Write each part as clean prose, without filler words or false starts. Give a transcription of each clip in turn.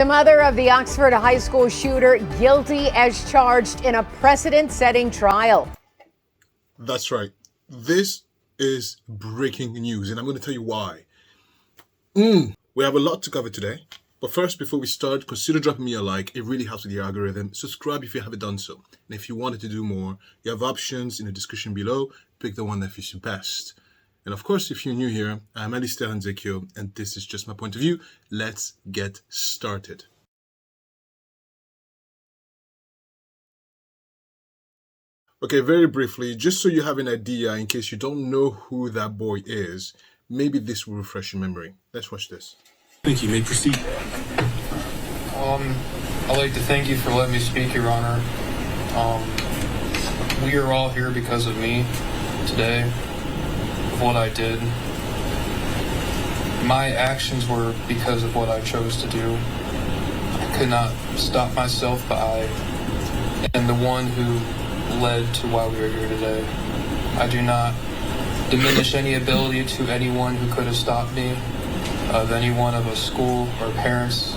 The mother of the Oxford high school shooter guilty as charged in a precedent-setting trial. That's right. This is breaking news, and I'm going to tell you why. We have a lot to cover today. But first, before we start, consider dropping me a like. It really helps with the algorithm. Subscribe if you haven't done so. And if you wanted to do more, you have options in the description below. Pick the one that fits you best. And of course, if you're new here, I'm Alistair Nzekio, and this is just my point of view. Let's get started. Okay, very briefly, just so you have an idea, in case you don't know who that boy is, maybe this will refresh your memory. Let's watch this. Thank you. May proceed. I'd like to thank you for letting me speak, Your Honor. We are all here because of me today, of what I did. My actions were because of what I chose to do. I could not stop myself, but I am the one who led to why we are here today. I do not diminish any ability to anyone who could have stopped me, of anyone of a school or parents.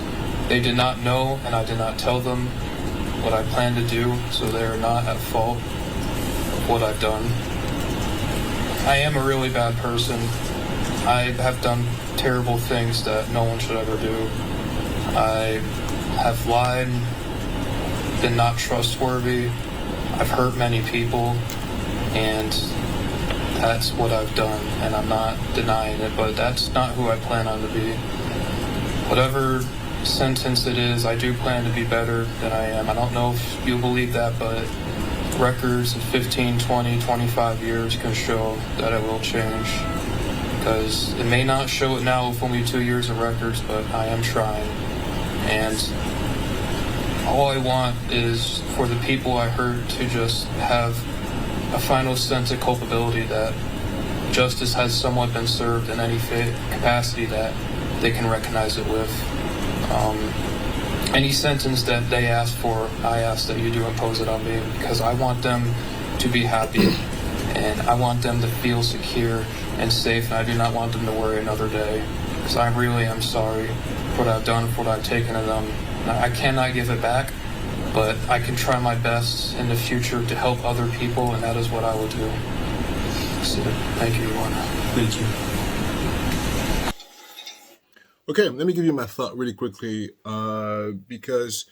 They did not know, and I did not tell them what I planned to do, so they are not at fault of what I've done. I am a really bad person. I have done terrible things that no one should ever do. I have lied, been not trustworthy. I've hurt many people, and that's what I've done, and I'm not denying it, but that's not who I plan on to be. Whatever sentence it is, I do plan to be better than I am. I don't know if you believe that, but records of 15, 20, 25 years can show that it will change. Because it may not show it now with only 2 years of records, but I am trying. And all I want is for the people I hurt to just have a final sense of culpability, that justice has somewhat been served in any capacity that they can recognize it with. Any sentence that they ask for, I ask that you do impose it on me, because I want them to be happy, and I want them to feel secure and safe, and I do not want them to worry another day, because I really am sorry for what I've done, for what I've taken of them. I cannot give it back, but I can try my best in the future to help other people, and that is what I will do. So, thank you, Your Honor. Thank you. Okay, let me give you my thought really quickly, because,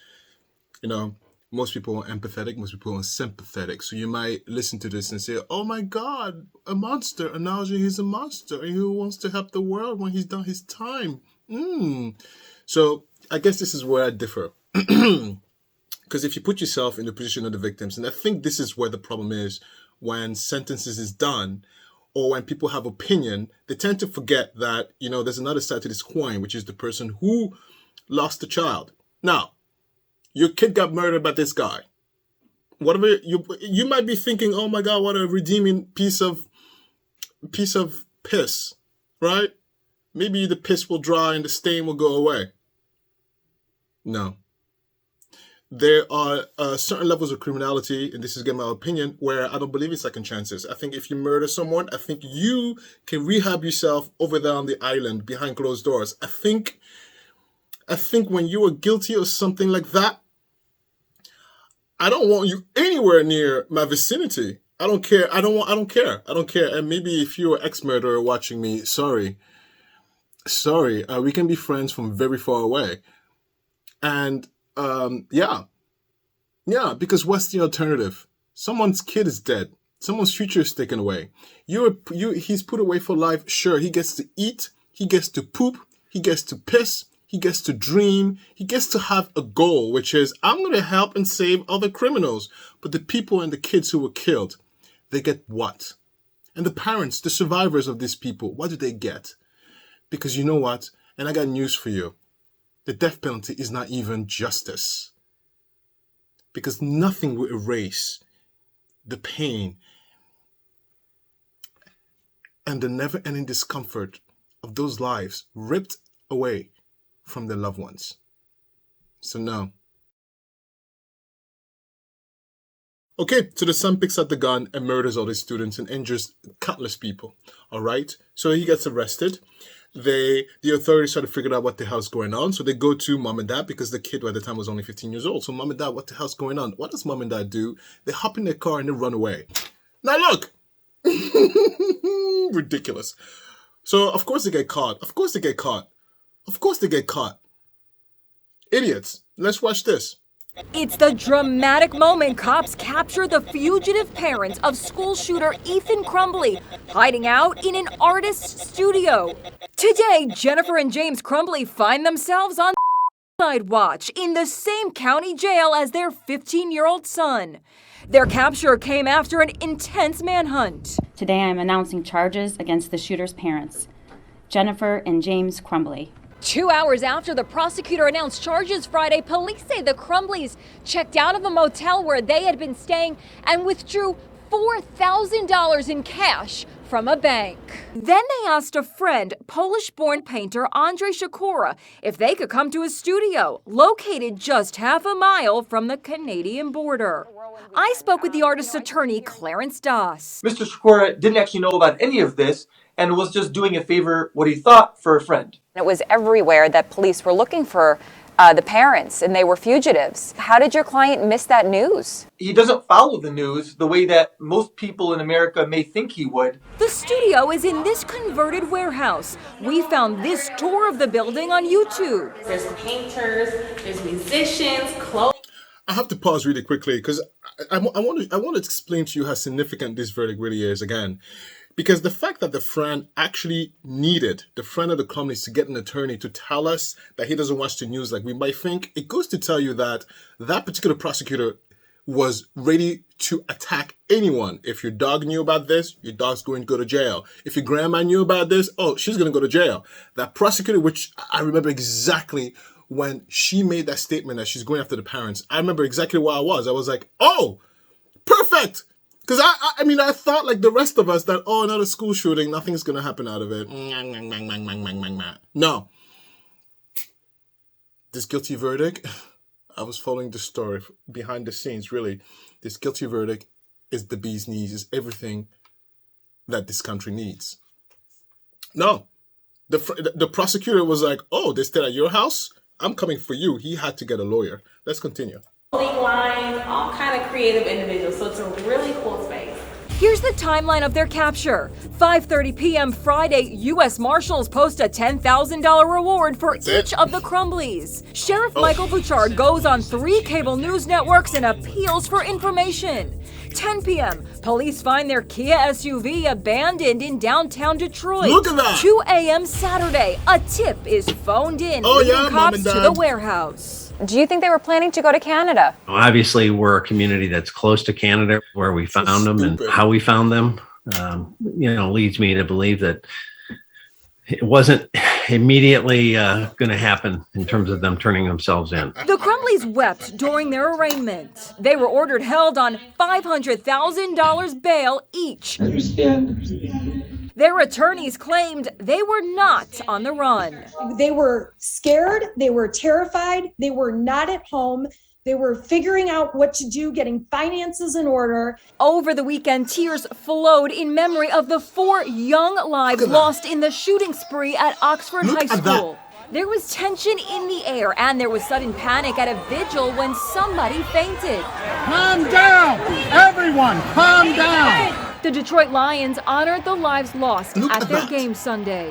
most people are empathetic, most people are sympathetic. So you might listen to this and say, oh my God, a monster. Analogy, he's a monster, and who wants to help the world when he's done his time? So I guess this is where I differ. Because if you put yourself in the position of the victims, and I think this is where the problem is when sentences is done, or when people have opinion, they tend to forget that, there's another side to this coin, which is the person who lost a child. Now, your kid got murdered by this guy. Whatever you might be thinking, oh my God, what a redeeming piece of piss, right? Maybe the piss will dry and the stain will go away. No. There are certain levels of criminality, and this is again my opinion, where I don't believe in second chances. I think if you murder someone, I think you can rehab yourself over there on the island behind closed doors. I think when you are guilty of something like that, I don't want you anywhere near my vicinity. I don't care. I don't care. And maybe if you're an ex-murderer watching me, sorry. We can be friends from very far away. And yeah, because what's the alternative? Someone's kid is dead. Someone's future is taken away. He's put away for life. Sure, he gets to eat. He gets to poop. He gets to piss. He gets to dream. He gets to have a goal, which is, I'm going to help and save other criminals. But the people and the kids who were killed, they get what? And the parents, the survivors of these people, what do they get? Because you know what? And I got news for you. The death penalty is not even justice. Because nothing will erase the pain and the never-ending discomfort of those lives ripped away from their loved ones. So no. Okay, so the son picks up the gun and murders all his students and injures countless people. All right, so he gets arrested. the authorities try to figure out what the hell's going on. So they go to mom and dad because the kid at the time was only 15 years old. So mom and dad, what the hell's going on? What does mom and dad do? They hop in their car and they run away. Now look, ridiculous. So of course they get caught. Of course they get caught. Of course they get caught. Idiots. Let's watch this. It's the dramatic moment cops capture the fugitive parents of school shooter Ethan Crumbley hiding out in an artist's studio. Today, Jennifer and James Crumbley find themselves on suicide watch in the same county jail as their 15-year-old son. Their capture came after an intense manhunt. Today I'm announcing charges against the shooter's parents, Jennifer and James Crumbley. 2 hours after the prosecutor announced charges Friday, police say the Crumbleys checked out of a motel where they had been staying and withdrew $4,000 in cash from a bank. Then they asked a friend, Polish-born painter Andrzej Sikora, if they could come to his studio, located just half a mile from the Canadian border. I spoke with the artist's attorney, Clarence Doss. Mr. Sikora didn't actually know about any of this and was just doing a favor, what he thought, for a friend. It was everywhere that police were looking for the parents, and they were fugitives. How did your client miss that news? He doesn't follow the news the way that most people in America may think he would. The studio is in this converted warehouse. We found this tour of the building on YouTube. There's painters, there's musicians, clothes. I have to pause really quickly because I want to explain to you how significant this verdict really is again. Because the fact that the friend actually needed, the friend of the Crumleys, to get an attorney to tell us that he doesn't watch the news like we might think, it goes to tell you that that particular prosecutor was ready to attack anyone. If your dog knew about this, your dog's going to go to jail. If your grandma knew about this, oh, she's going to go to jail. That prosecutor, which I remember exactly when she made that statement that she's going after the parents, I remember exactly where I was. I was like, oh, perfect. Because I mean, I thought like the rest of us that, oh, another school shooting, nothing's going to happen out of it. No. This guilty verdict, I was following the story behind the scenes, really. This guilty verdict is the bee's knees, is everything that this country needs. No. The prosecutor was like, oh, they stayed at your house? I'm coming for you. He had to get a lawyer. Let's continue. Lines, all kind of creative individuals, so it's a really cool space. Here's the timeline of their capture. 5:30 p.m. Friday, U.S. Marshals post a $10,000 reward for each of the Crumbleys. Sheriff Michael Bouchard goes on 3 cable news networks and appeals for information. 10 p.m., police find their Kia SUV abandoned in downtown Detroit. Look at that! 2 a.m. Saturday, a tip is phoned in, leading cops to the warehouse. Do you think they were planning to go to Canada? Obviously, we're a community that's close to Canada, where we found them and how we found them, leads me to believe that it wasn't immediately going to happen in terms of them turning themselves in. The Crumbleys wept during their arraignment. They were ordered held on $500,000 bail each. Their attorneys claimed they were not on the run. They were scared, they were terrified, they were not at home, they were figuring out what to do, getting finances in order. Over the weekend, tears flowed in memory of the 4 young lives lost in the shooting spree at Oxford High School. There was tension in the air, and there was sudden panic at a vigil when somebody fainted. Calm down! Everyone, calm down! The Detroit Lions honored the lives lost at their game Sunday.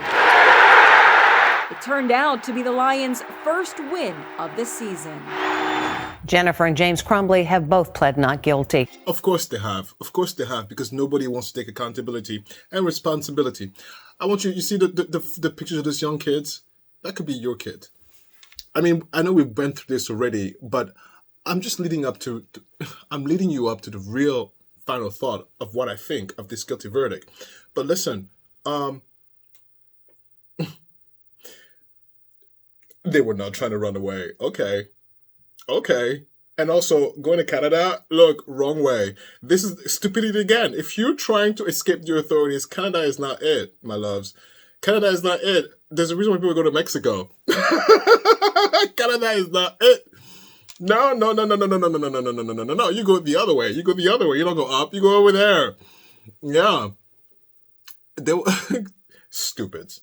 It turned out to be the Lions' first win of the season. Jennifer and James Crumbley have both pled not guilty. Of course they have. Of course they have, because nobody wants to take accountability and responsibility. I want you see the pictures of those young kids? That could be your kid. I mean, I know we've been through this already, but I'm just leading you up to the real final thought of what I think of this guilty verdict. But listen, they were not trying to run away. Okay. And also, going to Canada, look, wrong way. This is stupidity again. If you're trying to escape the authorities, Canada is not it, my loves. Canada is not it. There's a reason why people go to Mexico. Canada is not it. No. You go the other way. You don't go up. You go over there. Yeah. They were stupids.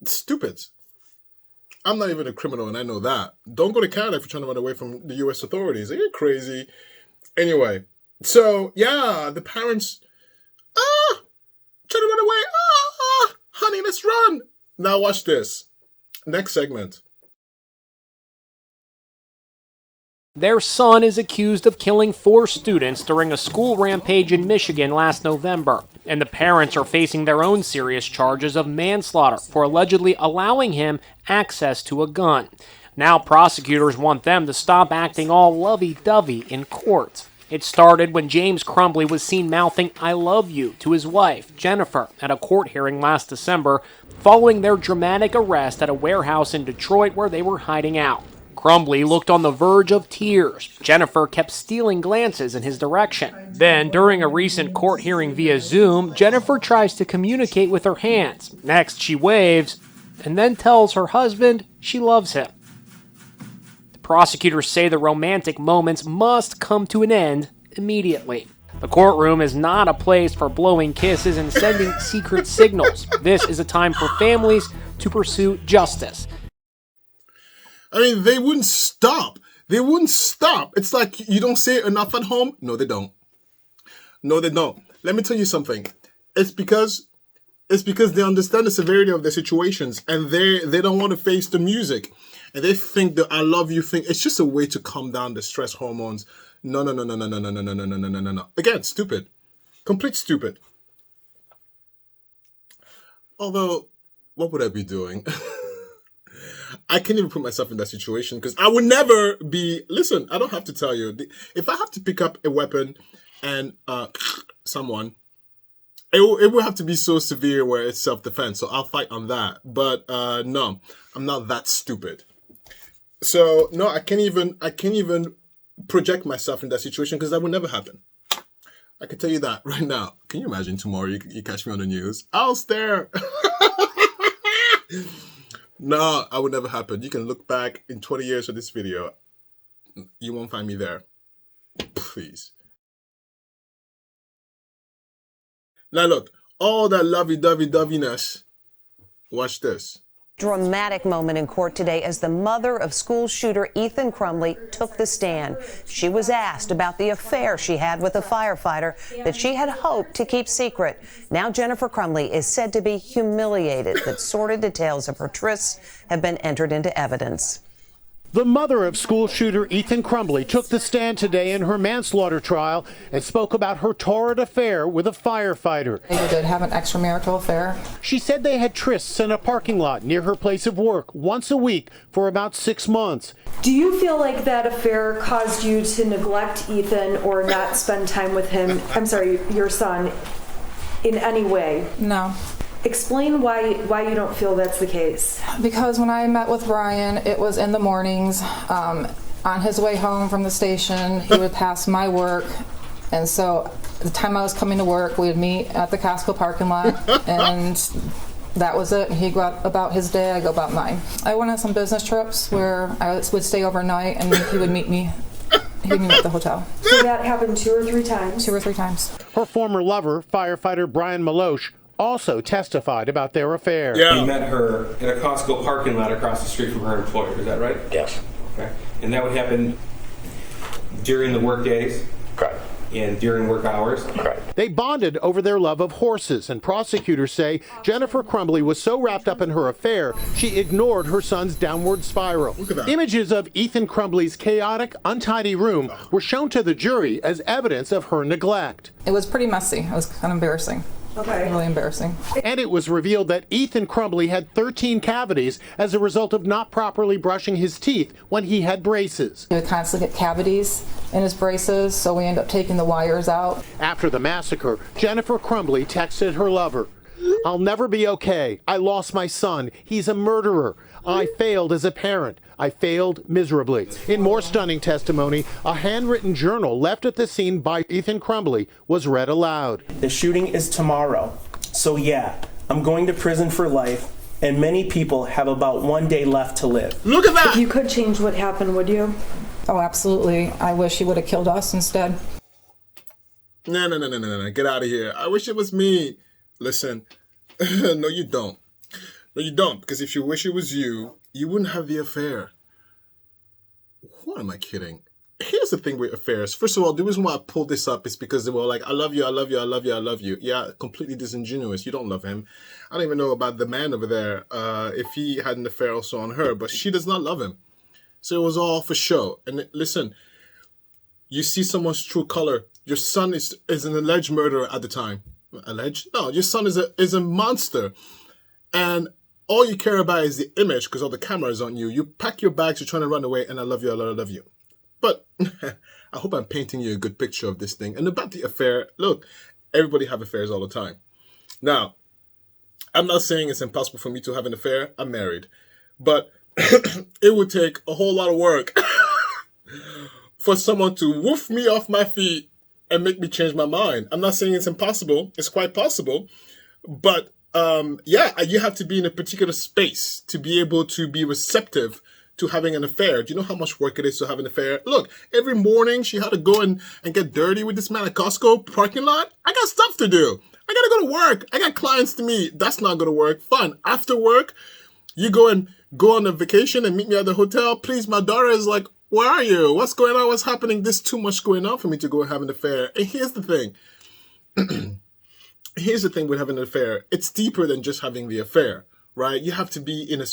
Stupid. I'm not even a criminal, and I know that. Don't go to Canada if you're trying to run away from the U.S. authorities. Are you crazy? Anyway, so, yeah, the parents, trying to run away. Honey, let's run. Now watch this. Next segment. Their son is accused of killing 4 students during a school rampage in Michigan last November, and the parents are facing their own serious charges of manslaughter for allegedly allowing him access to a gun. Now prosecutors want them to stop acting all lovey-dovey in court. It started when James Crumbley was seen mouthing "I love you" to his wife, Jennifer, at a court hearing last December, following their dramatic arrest at a warehouse in Detroit where they were hiding out. Crumbley looked on the verge of tears. Jennifer kept stealing glances in his direction. Then, during a recent court hearing via Zoom, Jennifer tries to communicate with her hands. Next, she waves, and then tells her husband she loves him. The prosecutors say the romantic moments must come to an end immediately. The courtroom is not a place for blowing kisses and sending secret signals. This is a time for families to pursue justice. I mean, they wouldn't stop. They wouldn't stop. It's like you don't say enough at home. No, they don't. No, they don't. Let me tell you something. It's because they understand the severity of their situations and they don't want to face the music. And they think the "I love you" thing, it's just a way to calm down the stress hormones. No. Again, stupid. Complete stupid. Although, what would I be doing? I can't even put myself in that situation because I would never be... Listen, I don't have to tell you. If I have to pick up a weapon and someone, it would have to be so severe where it's self-defense. So I'll fight on that. But no, I'm not that stupid. So no, I can't even project myself in that situation because that would never happen. I can tell you that right now. Can you imagine tomorrow you catch me on the news? I'll stare. No, I would never happen. You can look back in 20 years for this video. You won't find me there. Please. Now look, all that lovey-dovey-doviness. Watch this. Dramatic moment in court today as the mother of school shooter Ethan Crumbley took the stand. She was asked about the affair she had with a firefighter that she had hoped to keep secret. Now Jennifer Crumbley is said to be humiliated that sordid details of her trysts have been entered into evidence. The mother of school shooter Ethan Crumbley took the stand today in her manslaughter trial and spoke about her torrid affair with a firefighter. They did have an extramarital affair. She said they had trysts in a parking lot near her place of work once a week for about 6 months. Do you feel like that affair caused you to neglect Ethan or not spend time with him, your son, in any way? No. Explain why you don't feel that's the case. Because when I met with Brian, it was in the mornings. On his way home from the station, he would pass my work. And so the time I was coming to work, we would meet at the Costco parking lot. And that was it. He'd go out about his day, I'd go about mine. I went on some business trips where I would stay overnight and he would meet me. He'd meet me at the hotel. So that happened 2 or 3 times? 2 or 3 times. Her former lover, firefighter Brian Maloche, also testified about their affair. You met her in a Costco parking lot across the street from her employer, is that right? Yes. Okay. And that would happen during the work days? Correct. And during work hours? Correct. They bonded over their love of horses, and prosecutors say Jennifer Crumbley was so wrapped up in her affair, she ignored her son's downward spiral. Look at that. Images of Ethan Crumbley's chaotic, untidy room were shown to the jury as evidence of her neglect. It was pretty messy. It was kind of embarrassing. Okay. Really embarrassing. And it was revealed that Ethan Crumbley had 13 cavities as a result of not properly brushing his teeth when he had braces. He would constantly get cavities in his braces, so we ended up taking the wires out. After the massacre, Jennifer Crumbley texted her lover, "I'll never be okay. I lost my son. He's a murderer. I failed as a parent. I failed miserably." In more stunning testimony, a handwritten journal left at the scene by Ethan Crumbley was read aloud. The shooting is tomorrow. So yeah, I'm going to prison for life, and many people have about 1 day left to live. Look at that! If you could change what happened, would you? Oh, absolutely. I wish he would have killed us instead. No. Get out of here. I wish it was me. Listen, no, you don't. But you don't, because if you wish it was you, you wouldn't have the affair. What am I kidding? Here's the thing with affairs. First of all, the reason why I pulled this up is because they were like, I love you, I love you, I love you, I love you. Yeah, completely disingenuous. You don't love him. I don't even know about the man over there, if he had an affair also on her, but she does not love him. So it was all for show. And listen, you see someone's true color. Your son is an alleged murderer at the time. Alleged? No, your son is a monster. And all you care about is the image because all the cameras on you. You pack your bags, you're trying to run away, and I love you, I love you. But I hope I'm painting you a good picture of this thing. And about the affair, look, everybody have affairs all the time. Now, I'm not saying it's impossible for me to have an affair. I'm married. But it would take a whole lot of work for someone to woof me off my feet and make me change my mind. I'm not saying it's impossible. It's quite possible. But yeah, you have to be in a particular space to be able to be receptive to having an affair. Do you know how much work it is to have an affair? Look, every morning she had to go and get dirty with this man at Costco parking lot. I got stuff to do. I gotta go to work. I got clients to meet. That's not gonna work. Fun. After work, you go on a vacation and meet me at the hotel. Please, my daughter is like, where are you? What's going on? What's happening? There's too much going on for me to go and have an affair. And here's the thing. Here's the thing with having an affair. It's deeper than just having the affair, right? You have to be in a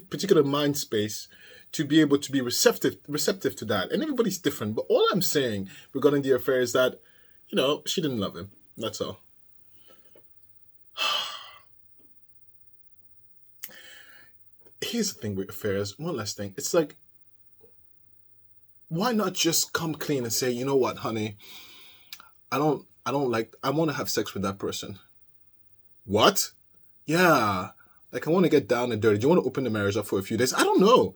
particular mind space to be able to be receptive to that. And everybody's different. But all I'm saying regarding the affair is that, you know, she didn't love him. That's all. Here's the thing with affairs. One last thing. It's like, why not just come clean and say, you know what, honey, I want to have sex with that person. What? Yeah. Like, I want to get down and dirty. Do you want to open the marriage up for a few days? I don't know.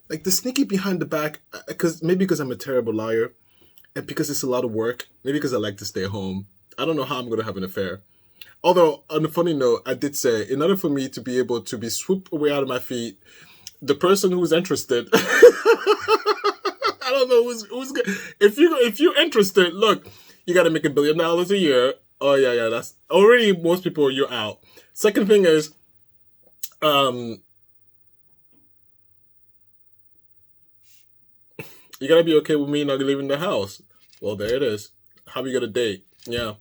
Like, the sneaky behind the back, because I'm a terrible liar, and because it's a lot of work, maybe because I like to stay home. I don't know how I'm going to have an affair. Although, on a funny note, I did say, in order for me to be able to be swooped away out of my feet, the person who's interested, I don't know who's good. If you're interested, look, you got to make $1 billion a year. Oh yeah, that's already most people. You're out. Second thing is, you gotta be okay with me not leaving the house. Well, there it is. How are you gonna date? Yeah,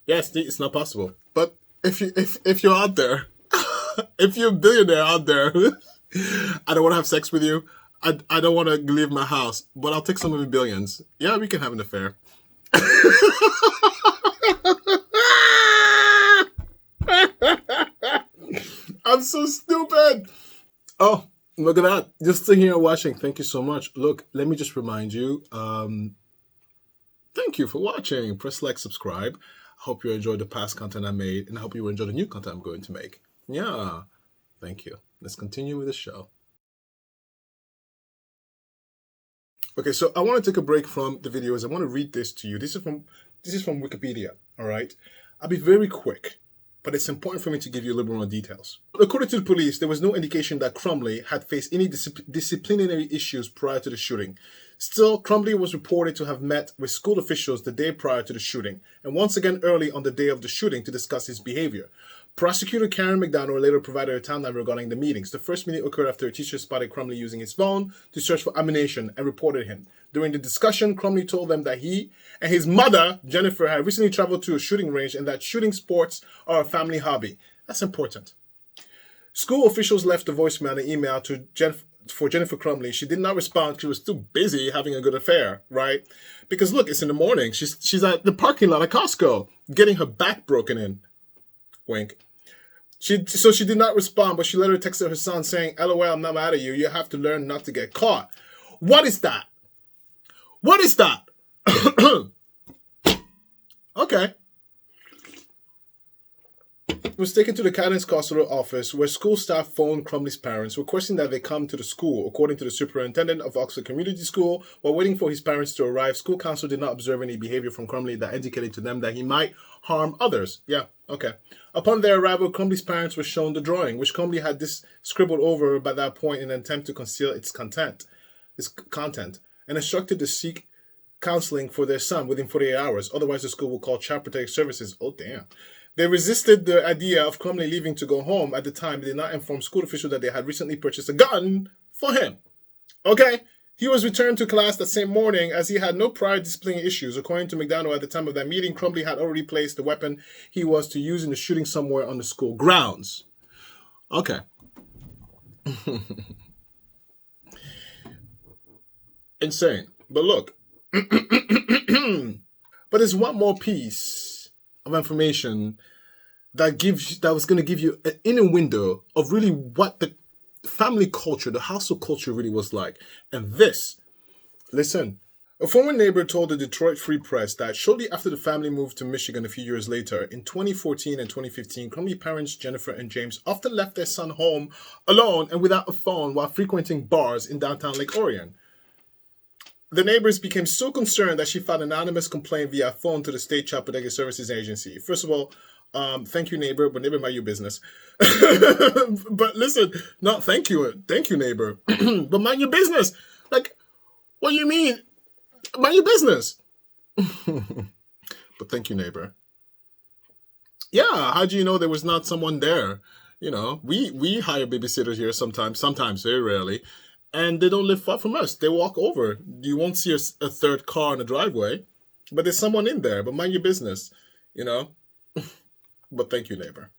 it's not possible. But if you're out there, if you're a billionaire out there, I don't want to have sex with you. I don't want to leave my house, but I'll take some of the billions. Yeah, we can have an affair. I'm so stupid. Oh, look at that. Just sitting here watching. Thank you so much. Look, let me just remind you. Thank you for watching. Press like, subscribe. I hope you enjoyed the past content I made, and I hope you enjoy the new content I'm going to make. Yeah. Thank you. Let's continue with the show. Okay, so I want to take a break from the videos. I want to read this to you. This is from Wikipedia, all right? I'll be very quick, but it's important for me to give you a little more details. According to the police, there was no indication that Crumbley had faced any disciplinary issues prior to the shooting. Still, Crumbley was reported to have met with school officials the day prior to the shooting, and once again early on the day of the shooting to discuss his behavior. Prosecutor Karen McDonald later provided a timeline regarding the meetings. The first meeting occurred after a teacher spotted Crumbley using his phone to search for ammunition and reported him. During the discussion, Crumbley told them that he and his mother, Jennifer, had recently traveled to a shooting range and that shooting sports are a family hobby. That's important. School officials left a voicemail and email to for Jennifer Crumbley. She did not respond. She was too busy having a good affair, right? Because look, it's in the morning. She's at the parking lot at Costco getting her back broken in. Wink. So she did not respond, but she later texted her son saying, LOL, I'm not mad at you. You have to learn not to get caught. What is that? What is that? Okay. He was taken to the guidance counselor office where school staff phoned Crumbley's parents requesting that they come to the school. According to the superintendent of Oxford Community School, while waiting for his parents to arrive, school counsel did not observe any behavior from Crumbley that indicated to them that he might harm others. Yeah, okay. Upon their arrival, Crumbley's parents were shown the drawing, which Crumbley had scribbled over by that point in an attempt to conceal its content, and instructed to seek counseling for their son within 48 hours. Otherwise, the school will call Child Protective Services. Oh, damn. They resisted the idea of Crumbley leaving to go home. At the time, they did not inform school officials that they had recently purchased a gun for him. Okay? He was returned to class that same morning as he had no prior disciplinary issues. According to McDonald, at the time of that meeting, Crumbley had already placed the weapon he was to use in the shooting somewhere on the school grounds. Okay. Insane. But look. But there's one more piece of information that was going to give you an inner window of really what the family culture, the household culture really was like. And this, listen, a former neighbor told the Detroit Free Press that shortly after the family moved to Michigan a few years later, in 2014 and 2015, Crumbley parents Jennifer and James often left their son home alone and without a phone while frequenting bars in downtown Lake Orion. The neighbors became so concerned that she filed an anonymous complaint via phone to the State Child Protective Services Agency. First of all, thank you, neighbor, but neighbor, mind your business. But listen, not thank you, neighbor, but mind your business. Like, what do you mean? Mind your business. But thank you, neighbor. Yeah, how do you know there was not someone there? You know, we hire babysitters here sometimes, very rarely. And they don't live far from us. They walk over. You won't see a third car in the driveway, but there's someone in there. But mind your business, you know. But thank you, neighbor.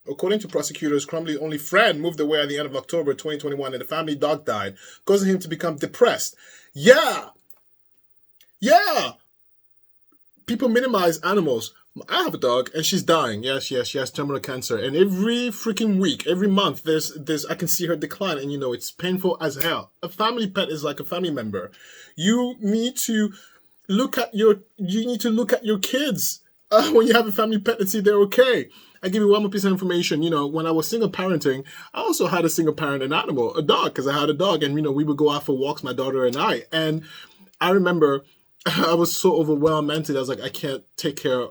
According to prosecutors, Crumbley's only friend moved away at the end of October 2021, and the family dog died, causing him to become depressed. Yeah. People minimize animals. I have a dog, and she's dying. Yes, she has terminal cancer. And every freaking week, every month, there's I can see her decline, and you know it's painful as hell. A family pet is like a family member. You need to look at your kids when you have a family pet and see they're okay. I give you one more piece of information. You know, when I was single parenting, I also had a single parent an animal, a dog, because I had a dog, and you know we would go out for walks, my daughter and I. And I remember I was so overwhelmed mentally. I was like, I can't take care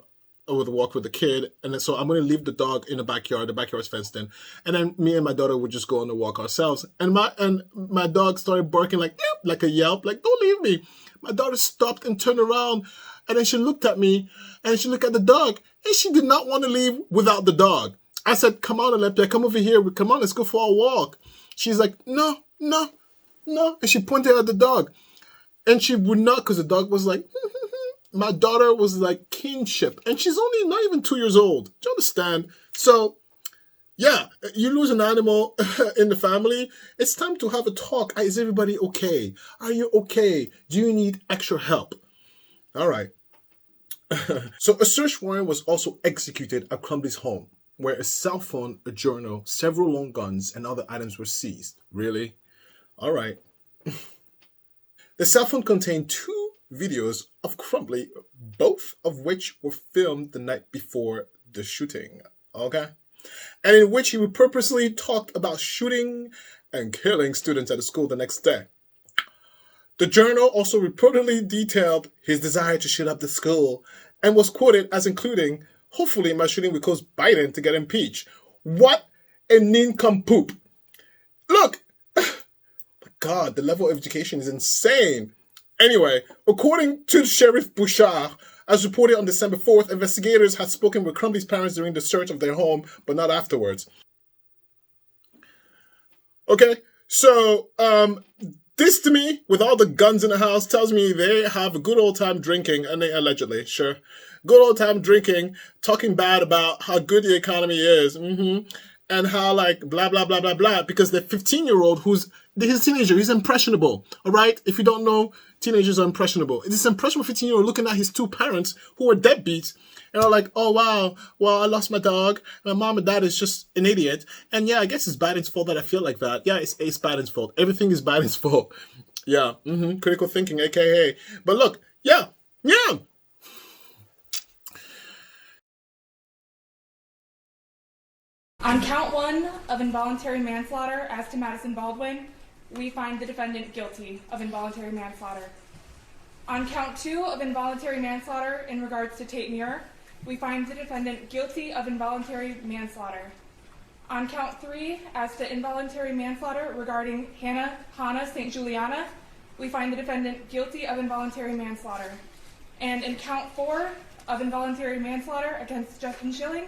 of the walk with the kid, and then, so I'm going to leave the dog in the backyard. The backyard's fenced in, and then me and my daughter would just go on the walk ourselves. And my dog started barking like a yelp, like don't leave me. My daughter stopped and turned around, and then she looked at me, and she looked at the dog, and she did not want to leave without the dog. I said, "Come on, Olympia, come over here. Come on, let's go for a walk." She's like, "No," and she pointed at the dog, and she would not, because the dog was like. My daughter was like kinship, and she's only not even 2 years old. Do you understand? So, yeah, you lose an animal in the family. It's time to have a talk. Is everybody okay? Are you okay? Do you need extra help? All right. So a search warrant was also executed at Crumbley's home, where a cell phone, a journal, several long guns, and other items were seized. Really? All right. The cell phone contained 2 videos of Crumbley, both of which were filmed the night before the shooting, okay? And in which he would purposely talk about shooting and killing students at the school the next day. The journal also reportedly detailed his desire to shoot up the school and was quoted as including, hopefully my shooting will cause Biden to get impeached. What a nincompoop. Look, God, the level of education is insane. Anyway, according to Sheriff Bouchard, as reported on December 4th, investigators had spoken with Crumbley's parents during the search of their home, but not afterwards. Okay, so this to me, with all the guns in the house, tells me they have a good old time drinking, and they allegedly, sure, good old time drinking, talking bad about how good the economy is, and how like blah, blah, blah, blah, blah, because the 15-year-old he's a teenager, he's impressionable, all right? If you don't know, teenagers are impressionable. This impressionable 15-year-old looking at his 2 parents who are deadbeats and are like, oh, wow, well, I lost my dog. My mom and dad is just an idiot. And yeah, I guess it's Biden's fault that I feel like that. Yeah, it's Biden's fault. Everything is Biden's fault. Yeah, critical thinking, AKA. But look, yeah. On count 1 of involuntary manslaughter as to Madison Baldwin, we find the defendant guilty of involuntary manslaughter. On count 2 of involuntary manslaughter in regards to Tate Muir, we find the defendant guilty of involuntary manslaughter. On count 3 as to involuntary manslaughter regarding Hannah St. Juliana, we find the defendant guilty of involuntary manslaughter. And in count 4 of involuntary manslaughter against Justin Schilling,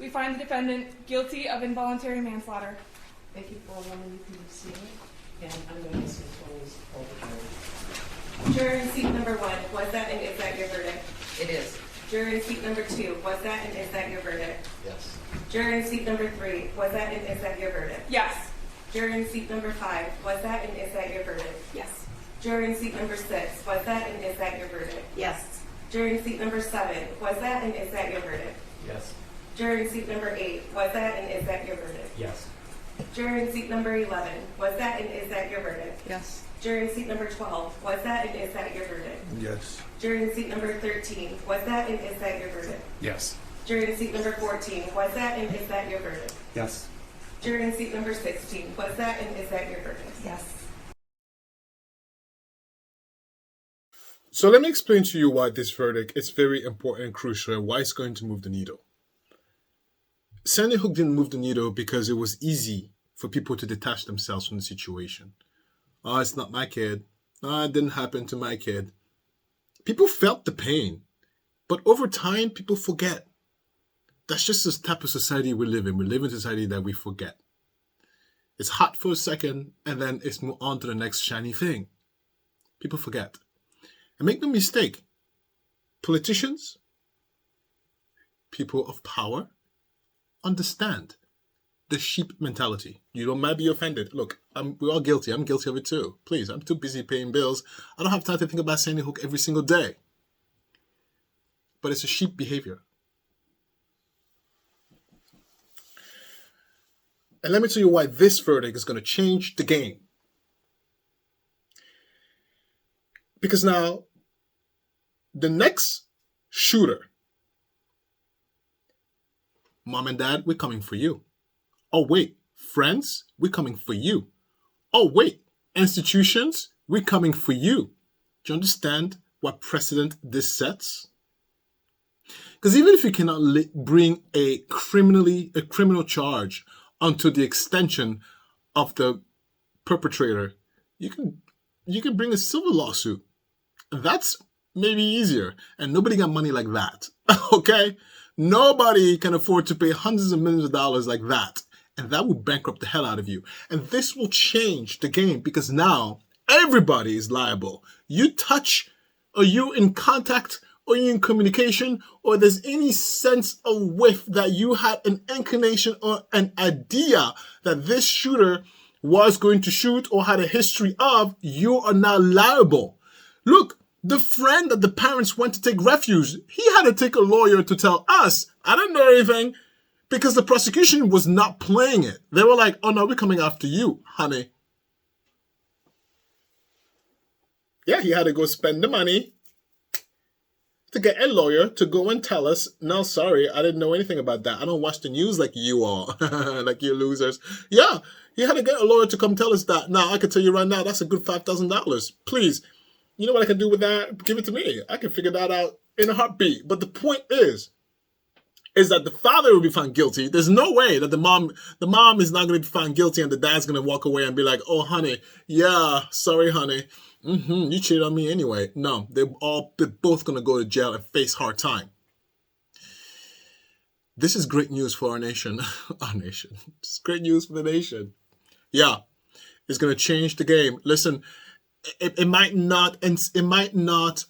we find the defendant guilty of involuntary manslaughter. Thank you for allowing me to see it. And I'm going to ask all the jury. Juror in seat number 1, was that and is that your verdict? It is. Juror in seat number 2, was that and is that your verdict? Yes. Juror in seat number 3, was that and is that your verdict? Yes. Juror in seat number 5, was that and is that your verdict? Yes. Juror in seat number 6, was that and is that your verdict? Yes. Juror in seat number 7, was that and is that your verdict? Yes. Juror in seat number 8, was that and is that your verdict? Yes. Juror in seat number 11, was that and is that your verdict? Yes. Juror in seat number 12, was that and is that your verdict? Yes. Juror in seat number 13, was that and is that your verdict? Yes. Juror in seat number 14, was that and is that your verdict? Yes. Juror in seat number 16, was that and is that your verdict? Yes. So let me explain to you why this verdict is very important and crucial and why it's going to move the needle. Sandy Hook didn't move the needle because it was easy for people to detach themselves from the situation. Oh, it's not my kid. Oh, it didn't happen to my kid. People felt the pain, but over time, people forget. That's just the type of society we live in. We live in a society that we forget. It's hot for a second, and then it's move on to the next shiny thing. People forget. And make no mistake, politicians, people of power, understand the sheep mentality. You don't might be offended. Look, we're all guilty. I'm guilty of it too. Please, I'm too busy paying bills. I don't have time to think about Sandy Hook every single day. But it's a sheep behavior. And let me tell you why this verdict is going to change the game. Because now, the next shooter, mom and dad, we're coming for you. Oh, wait, friends, we're coming for you. Oh, wait, institutions, we're coming for you. Do you understand what precedent this sets? Because even if you cannot bring a criminal charge onto the extension of the perpetrator, you can bring a civil lawsuit. That's maybe easier, and nobody got money like that. Okay, nobody can afford to pay hundreds of millions of dollars like that, and that will bankrupt the hell out of you. And this will change the game because now everybody is liable. You touch, or you in contact, or you in communication, or there's any sense of whiff that you had an inclination or an idea that this shooter was going to shoot or had a history of, you are now liable. Look, the friend that the parents went to take refuge, he had to take a lawyer to tell us, I don't know anything, because the prosecution was not playing it. They were like, oh no, we're coming after you, honey. Yeah, he had to go spend the money to get a lawyer to go and tell us, no, sorry, I didn't know anything about that. I don't watch the news like you all, like you losers. Yeah, he had to get a lawyer to come tell us that. Now, I can tell you right now, that's a good $5,000. Please, you know what I can do with that? Give it to me. I can figure that out in a heartbeat. But the point is that the father will be found guilty. There's no way that the mom is not going to be found guilty and the dad's going to walk away and be like, oh, honey, yeah, sorry, honey. You cheated on me anyway. No, they're both going to go to jail and face hard time. This is great news for our nation. Our nation. It's great news for the nation. Yeah, it's going to change the game. Listen, it might not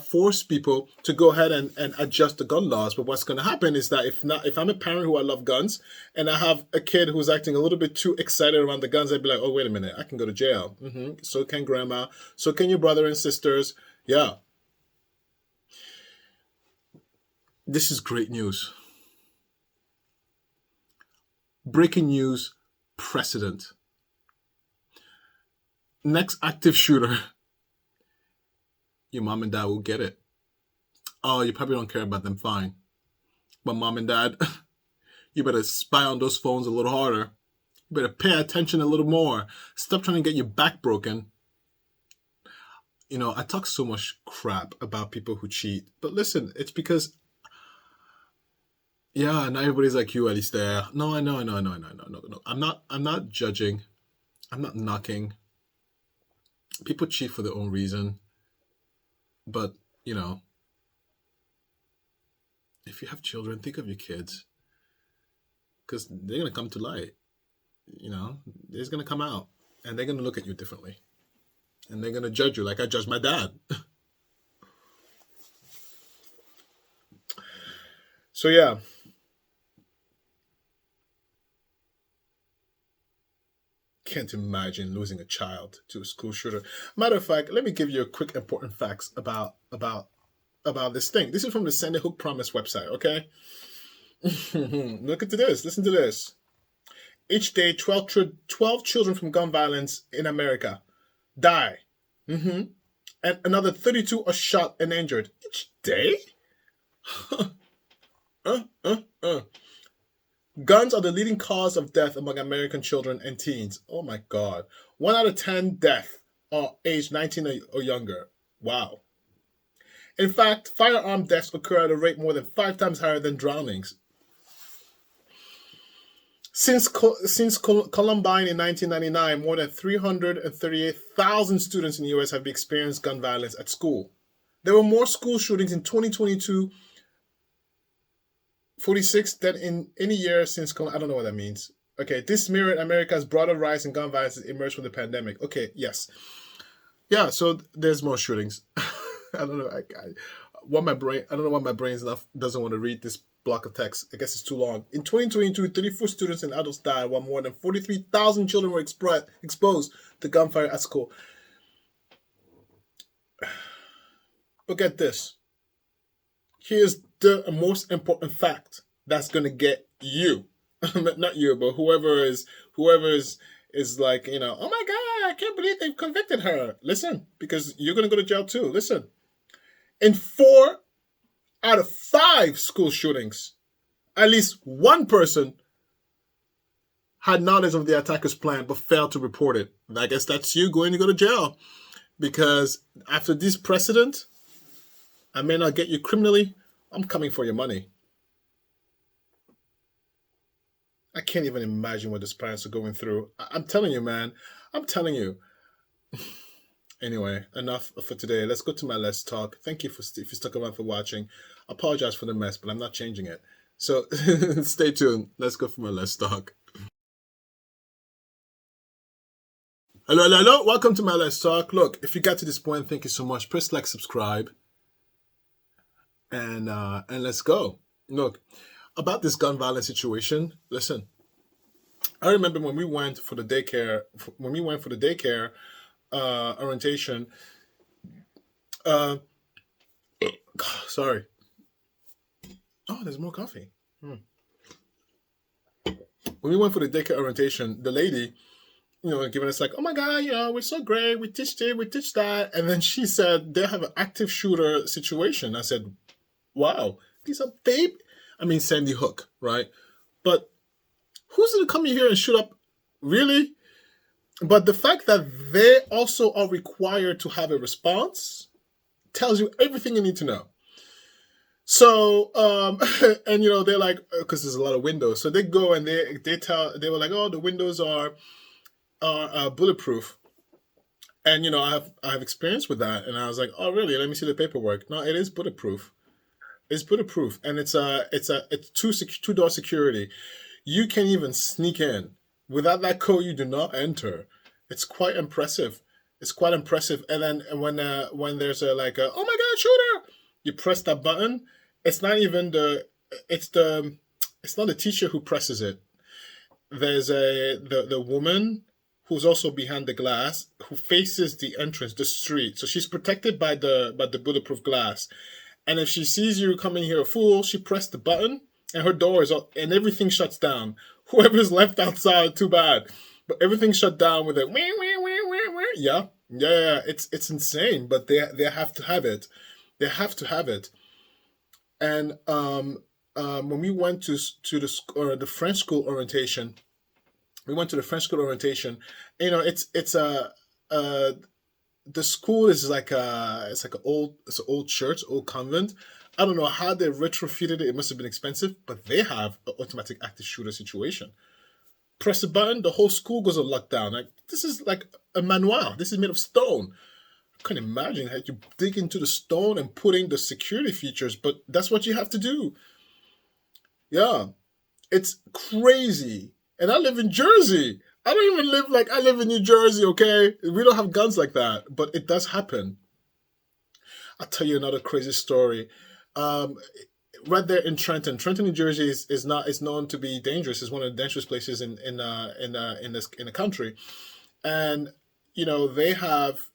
force people to go ahead and adjust the gun laws. But what's going to happen is that if I'm a parent who I love guns and I have a kid who's acting a little bit too excited around the guns, I'd be like, oh, wait a minute, I can go to jail. So can grandma. So can your brother and sisters. Yeah. This is great news. Breaking news, precedent. Next active shooter. Your mom and dad will get it. Oh, you probably don't care about them, fine. But mom and dad, you better spy on those phones a little harder. You better pay attention a little more. Stop trying to get your back broken. You know, I talk so much crap about people who cheat. But listen, it's because, yeah, not everybody's like you, at least there. No, I know. I'm not judging. I'm not knocking. People cheat for their own reason. But, you know, if you have children, think of your kids. because they're gonna come to light. You know, it's gonna come out, and they're gonna look at you differently, and they're gonna judge you like I judged my dad. So yeah. Can't imagine losing a child to a school shooter. Matter of fact, let me give you a quick important facts about this thing. This is from the Sandy Hook Promise website, okay? Look at this. Listen to this. Each day, 12 children from gun violence in America die. And another 32 are shot and injured. Each day? Guns are the leading cause of death among American children and teens. Oh my God. 1 out of 10 deaths are aged 19 or younger. Wow. In fact, firearm deaths occur at a rate more than 5 times higher than drownings. Since Columbine in 1999, more than 338,000 students in the U.S. have experienced gun violence at school. There were more school shootings in 2022, 46 than in any year since, I don't know what that means. Okay, this mirrored America's broader rise in gun violence that emerged from the pandemic. Okay, yes. Yeah, so there's more shootings. I don't know. I don't know why my brain doesn't want to read this block of text. I guess it's too long. In 2022, 34 students and adults died, while more than 43,000 children were exposed to gunfire at school. But get this. Here's the most important fact that's going to get you. Not you, but whoever is like, you know, oh my God, I can't believe they've convicted her. Listen, because you're going to go to jail too. Listen. In 4 out of 5 school shootings, at least one person had knowledge of the attacker's plan but failed to report it. I guess that's you going to go to jail. Because after this precedent, I may not get you criminally. I'm coming for your money. I can't even imagine what these parents are going through. I'm telling you, man. I'm telling you. Anyway, enough for today. Let's go to my Let's Talk. Thank you if you stuck around for watching. I apologize for the mess, but I'm not changing it. So stay tuned. Let's go for my Let's Talk. Hello. Welcome to my Let's Talk. Look, if you got to this point, thank you so much. Press like, subscribe, and let's go. Look, about this gun violence situation. Listen, I remember when we went for the daycare. Orientation. Sorry. Oh, there's more coffee. When we went for the daycare orientation, the lady, giving us like, oh my God, we're so great. We teach this, we teach that. And then she said, they have an active shooter situation. I said, wow, these are Sandy Hook, right? But who's going to come in here and shoot up? Really? But the fact that they also are required to have a response tells you everything you need to know. So, and they're like, because there's a lot of windows. So they go and they were like, oh, the windows are bulletproof. And, I have experience with that. And I was like, oh, really? Let me see the paperwork. No, it is bulletproof. It's bulletproof. And it's two-door security. You can't even sneak in. Without that code, you do not enter. It's quite impressive. And then when there's oh my God, shooter! You press that button. It's not the teacher who presses it. There's the woman who's also behind the glass who faces the entrance, the street. So she's protected by the bulletproof glass. And if she sees you coming here a fool, she pressed the button and her door is up and everything shuts down. Whoever's left outside, too bad. But everything shut down with a yeah. It's insane, but they have to have it. They have to have it. And when we went to the French school orientation, the school is like it's an old church, old convent. I don't know how they retrofitted it. It must have been expensive, but they have an automatic active shooter situation. Press a button, the whole school goes on lockdown. Like, this is like a manual. This is made of stone. I couldn't imagine how you dig into the stone and put in the security features, but that's what you have to do. Yeah. It's crazy. And I live in Jersey. I don't even live like I live in New Jersey, okay? We don't have guns like that, but it does happen. I'll tell you another crazy story. Right there in Trenton, New Jersey is known to be dangerous. It's one of the dangerous places in the country, and they have.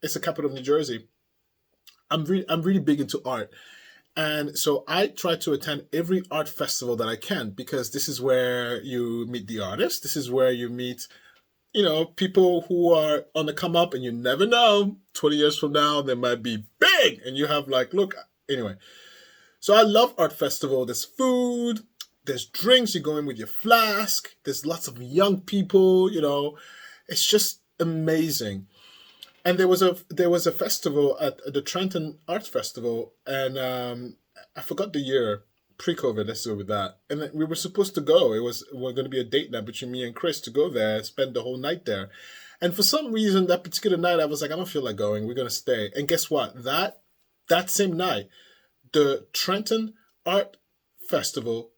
It's the capital of New Jersey. I'm really big into art, and so I try to attend every art festival that I can, because this is where you meet the artists. This is where you meet, people who are on the come up, and you never know. 20 years from now, they might be big, and you have look. Anyway. So I love art festival. There's food, there's drinks. You go in with your flask. There's lots of young people. It's just amazing. And there was a festival at the Trenton Arts Festival, and I forgot the year, pre-COVID. Let's go with that. And then we were supposed to go. We're going to be a date night between me and Chris to go there, spend the whole night there. And for some reason, that particular night, I was like, I don't feel like going. We're going to stay. And guess what? That same night, the Trenton Art Festival,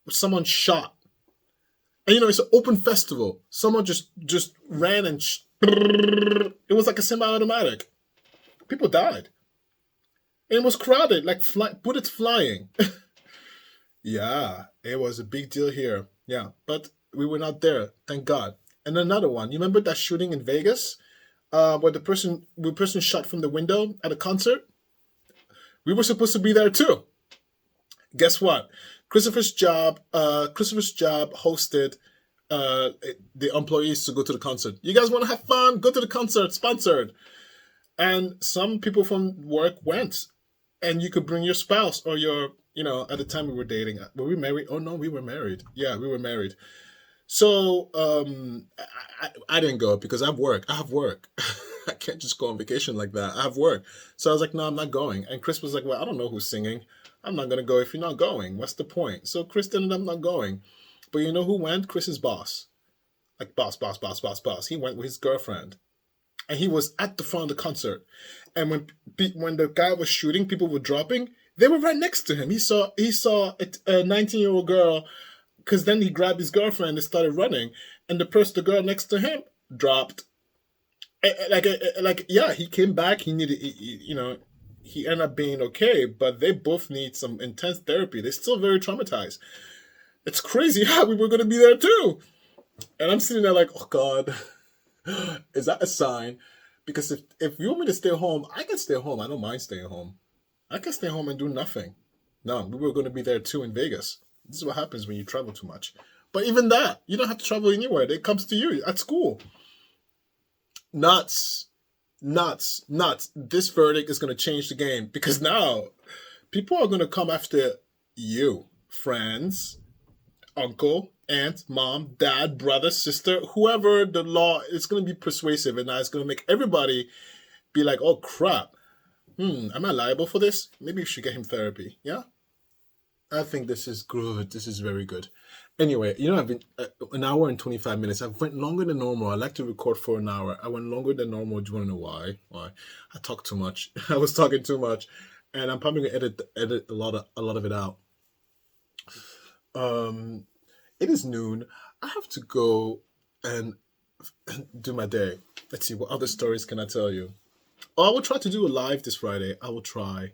someone shot. And it's an open festival. Someone just ran and it was like a semi-automatic. People died. And it was crowded, like bullets flying. Yeah, it was a big deal here. Yeah, but we were not there, thank God. And another one. You remember that shooting in Vegas, where the person shot from the window at a concert? We were supposed to be there too. Guess what? Christopher's job hosted the employees to go to the concert. You guys want to have fun? Go to the concert, sponsored. And some people from work went. And you could bring your spouse or your, at the time we were dating. Were we married? Oh no, we were married. Yeah, we were married. So I didn't go because I have work. I can't just go on vacation like that. I have work. So I was like, no, I'm not going. And Chris was like, well, I don't know who's singing. I'm not going to go if you're not going. What's the point? So Chris ended up not going. But you know who went? Chris's boss. Like boss. He went with his girlfriend. And he was at the front of the concert. And when the guy was shooting, people were dropping. They were right next to him. He saw a 19-year-old girl, because then he grabbed his girlfriend and started running. And the girl next to him dropped. He came back. He needed, he ended up being okay, but they both need some intense therapy. They're still very traumatized. It's crazy how we were going to be there too. And I'm sitting there like, oh God, is that a sign? Because if you want me to stay home, I can stay home. I don't mind staying home. I can stay home and do nothing. No, we were going to be there too in Vegas. This is what happens when you travel too much. But even that, you don't have to travel anywhere. It comes to you at school. Nuts. This verdict is going to change the game, because now people are going to come after you, friends, uncle, aunt, mom, dad, brother, sister, whoever. The law is going to be persuasive, and now it's going to make everybody be like, oh crap, am I liable for this? Maybe we should get him therapy. Yeah, I think this is good. This is very good. Anyway, I've been an hour and 25 minutes. I've went longer than normal. I like to record for an hour. I went longer than normal. Do you want to know why? Why? I talk too much. I was talking too much, and I'm probably gonna edit a lot of it out. It is noon. I have to go and do my day. Let's see, what other stories can I tell you? Oh, I will try to do a live this Friday. I will try.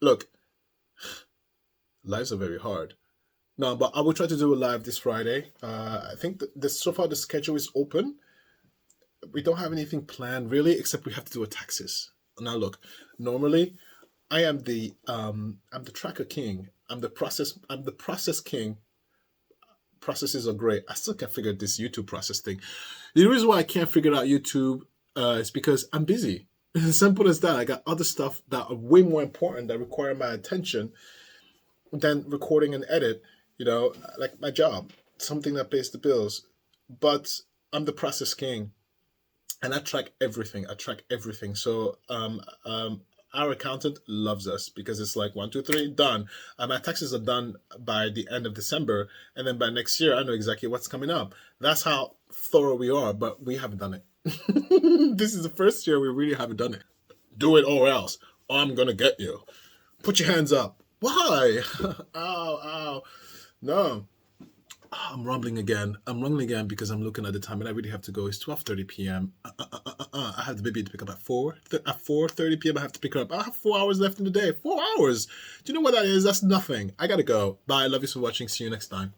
Look, lives are very hard. No, but I will try to do a live this Friday. I think so far the schedule is open. We don't have anything planned really, except we have to do a taxes. Now look, normally I am I'm the tracker king. I'm the process king. Processes are great. I still can't figure this YouTube process thing. The reason why I can't figure out YouTube is because I'm busy. As simple as that. I got other stuff that are way more important that require my attention than recording and edit, like my job, something that pays the bills. But I'm the process king, and I track everything. So our accountant loves us because it's like 1, 2, 3, done. My taxes are done by the end of December, and then by next year, I know exactly what's coming up. That's how thorough we are, but we haven't done it. This is the first year we really haven't done it. Do it or else. Or I'm going to get you. Put your hands up. Why? Ow, ow. No. I'm rumbling again. I'm rumbling again because I'm looking at the time and I really have to go. It's 12:30 p.m. I have the baby to pick up at 4:30 p.m. I have to pick her up. I have 4 hours left in the day. 4 hours. Do you know what that is? That's nothing. I gotta go. Bye. I love you for watching. See you next time.